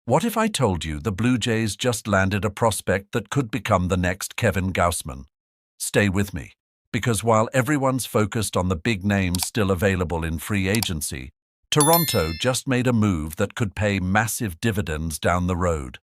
What if I told you the Blue Jays just landed a prospect that could become the next Kevin Gausman? Stay with me, because while everyone's focused on the big names still available in free agency, Toronto just made a move that could pay massive dividends down the road.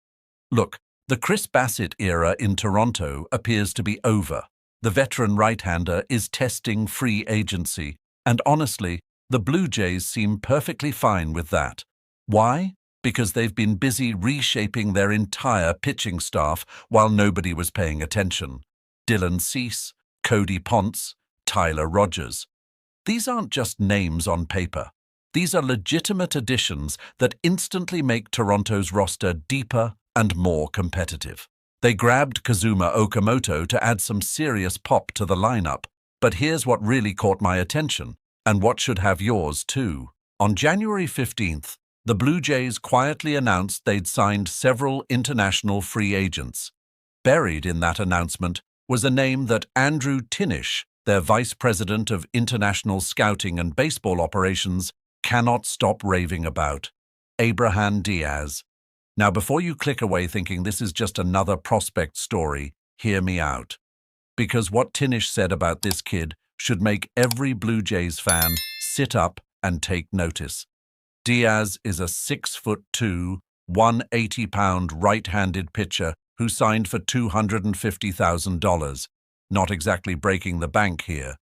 Look, the Chris Bassitt era in Toronto appears to be over. The veteran right-hander is testing free agency, and honestly, the Blue Jays seem perfectly fine with that. Why? Because they've been busy reshaping their entire pitching staff while nobody was paying attention. Dylan Cease, Cody Ponce, Tyler Rogers. These aren't just names on paper. These are legitimate additions that instantly make Toronto's roster deeper and more competitive. They grabbed Kazuma Okamoto to add some serious pop to the lineup. But here's what really caught my attention, and what should have yours too. On January 15th, the Blue Jays quietly announced they'd signed several international free agents. Buried in that announcement was a name that Andrew Tinnish, their vice president of international scouting and baseball operations, cannot stop raving about. Abrahan Diaz. Now, before you click away thinking this is just another prospect story, hear me out. Because what Tinnish said about this kid should make every Blue Jays fan sit up and take notice. Diaz is a 6'2", 180-pound right-handed pitcher who signed for $250,000. Not exactly breaking the bank here,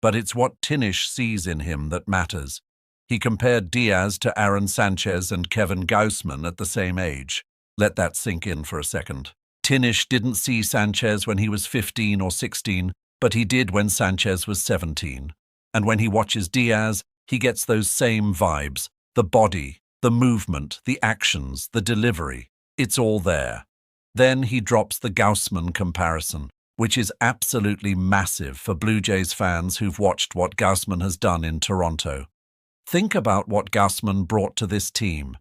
but it's what Tinnish sees in him that matters. He compared Diaz to Aaron Sanchez and Kevin Gausman at the same age. Let that sink in for a second. Tinnish didn't see Sanchez when he was 15 or 16, but he did when Sanchez was 17. And when he watches Diaz, he gets those same vibes. The body, the movement, the actions, the delivery. It's all there. Then he drops the Gausman comparison, which is absolutely massive for Blue Jays fans who've watched what Gausman has done in Toronto. Think about what Gausman brought to this team.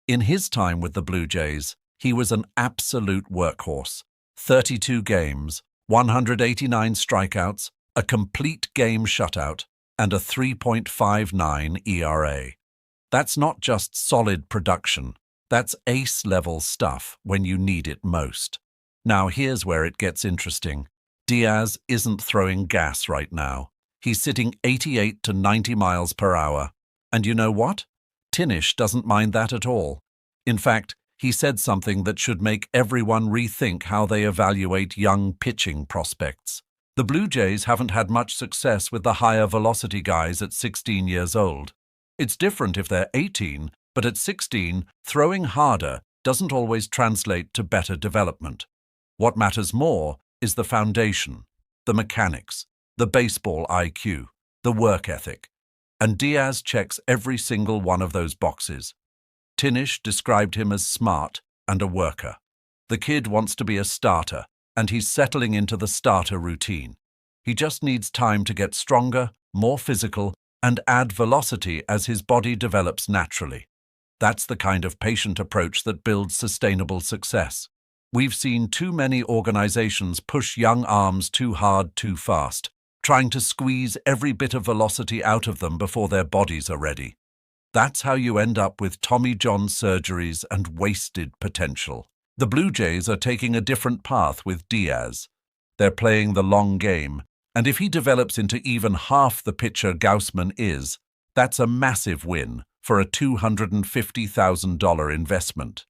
In his time with the Blue Jays, he was an absolute workhorse. 32 games, 189 strikeouts, a complete game shutout, and a 3.59 ERA. That's not just solid production. That's ace-level stuff when you need it most. Now here's where it gets interesting. Diaz isn't throwing gas right now. He's sitting 88 to 90 miles per hour. And you know what? Tinnish doesn't mind that at all. In fact, he said something that should make everyone rethink how they evaluate young pitching prospects. The Blue Jays haven't had much success with the higher velocity guys at 16 years old. It's different if they're 18, but at 16, throwing harder doesn't always translate to better development. What matters more is the foundation, the mechanics, the baseball IQ, the work ethic. And Diaz checks every single one of those boxes. Tinnish described him as smart and a worker. The kid wants to be a starter, and he's settling into the starter routine. He just needs time to get stronger, more physical, and add velocity as his body develops naturally. That's the kind of patient approach that builds sustainable success. We've seen too many organizations push young arms too hard too fast, trying to squeeze every bit of velocity out of them before their bodies are ready. That's how you end up with Tommy John surgeries and wasted potential. The Blue Jays are taking a different path with Diaz. They're playing the long game, and if he develops into even half the pitcher Gausman is, that's a massive win for a $250,000 investment.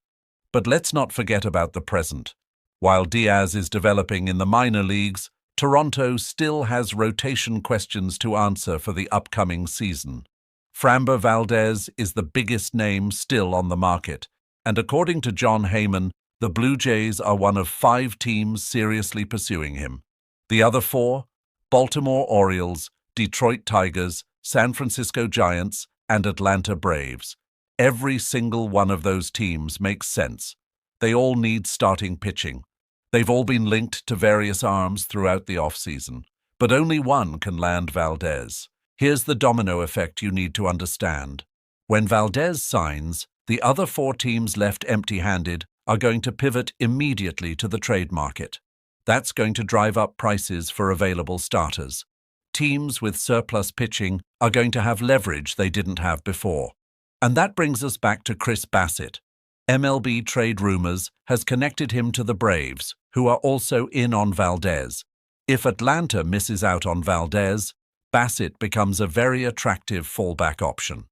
But let's not forget about the present. While Diaz is developing in the minor leagues, Toronto still has rotation questions to answer for the upcoming season. Framber Valdez is the biggest name still on the market, and according to John Heyman, the Blue Jays are one of 5 teams seriously pursuing him. The other 4? Baltimore Orioles, Detroit Tigers, San Francisco Giants, and Atlanta Braves. Every single one of those teams makes sense. They all need starting pitching. They've all been linked to various arms throughout the offseason, but only one can land Valdez. Here's the domino effect you need to understand. When Valdez signs, the other 4 teams left empty-handed are going to pivot immediately to the trade market. That's going to drive up prices for available starters. Teams with surplus pitching are going to have leverage they didn't have before. And that brings us back to Chris Bassitt. MLB trade rumors has connected him to the Braves, who are also in on Valdez. If Atlanta misses out on Valdez, Bassitt becomes a very attractive fallback option.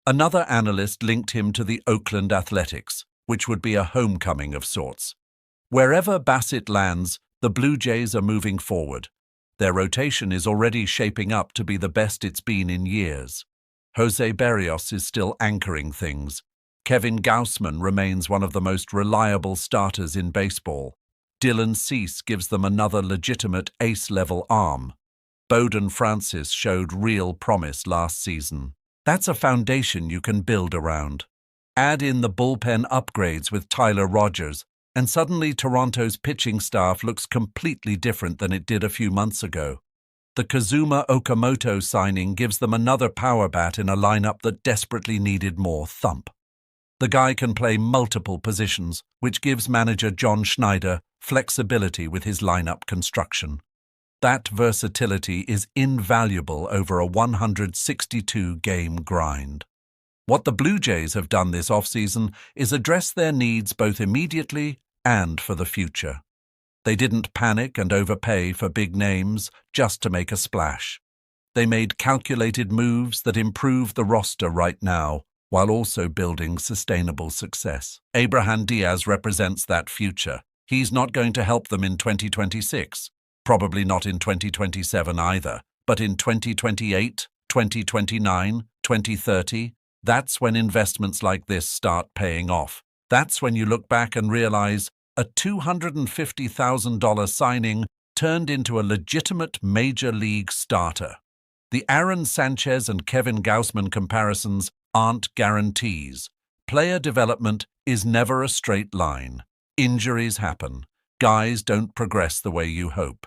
Another analyst linked him to the Oakland Athletics, which would be a homecoming of sorts. Wherever Bassitt lands, the Blue Jays are moving forward. Their rotation is already shaping up to be the best it's been in years. Jose Berrios is still anchoring things. Kevin Gausman remains one of the most reliable starters in baseball. Dylan Cease gives them another legitimate ace-level arm. Bowden Francis showed real promise last season. That's a foundation you can build around. Add in the bullpen upgrades with Tyler Rogers, and suddenly Toronto's pitching staff looks completely different than it did a few months ago. The Kazuma Okamoto signing gives them another power bat in a lineup that desperately needed more thump. The guy can play multiple positions, which gives manager John Schneider flexibility with his lineup construction. That versatility is invaluable over a 162-game grind. What the Blue Jays have done this offseason is address their needs both immediately and for the future. They didn't panic and overpay for big names just to make a splash. They made calculated moves that improve the roster right now, while also building sustainable success. Abrahan Diaz represents that future. He's not going to help them in 2026, probably not in 2027 either, but in 2028, 2029, 2030, that's when investments like this start paying off. That's when you look back and realize a $250,000 signing turned into a legitimate major league starter. The Aaron Sanchez and Kevin Gausman comparisons aren't guarantees. Player development is never a straight line. Injuries happen. Guys don't progress the way you hope.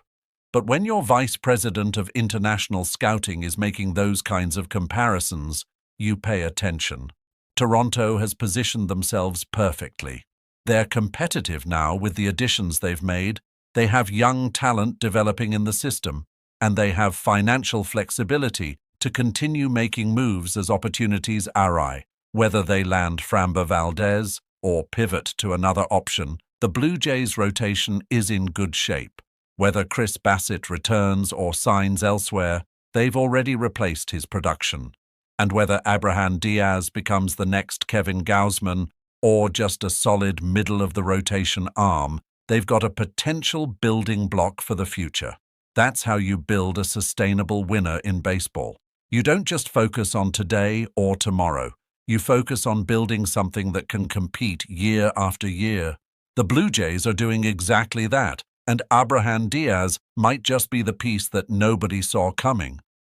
But when your vice president of international scouting is making those kinds of comparisons, you pay attention. Toronto has positioned themselves perfectly. They're competitive now with the additions they've made. They have young talent developing in the system, and they have financial flexibility to continue making moves as opportunities arise. Whether they land Framber Valdez or pivot to another option, the Blue Jays' rotation is in good shape. Whether Chris Bassitt returns or signs elsewhere, they've already replaced his production. And whether Abrahan Diaz becomes the next Kevin Gausman or just a solid middle-of-the-rotation arm, they've got a potential building block for the future. That's how you build a sustainable winner in baseball. You don't just focus on today or tomorrow. You focus on building something that can compete year after year. The Blue Jays are doing exactly that, and Abrahan Diaz might just be the piece that nobody saw coming.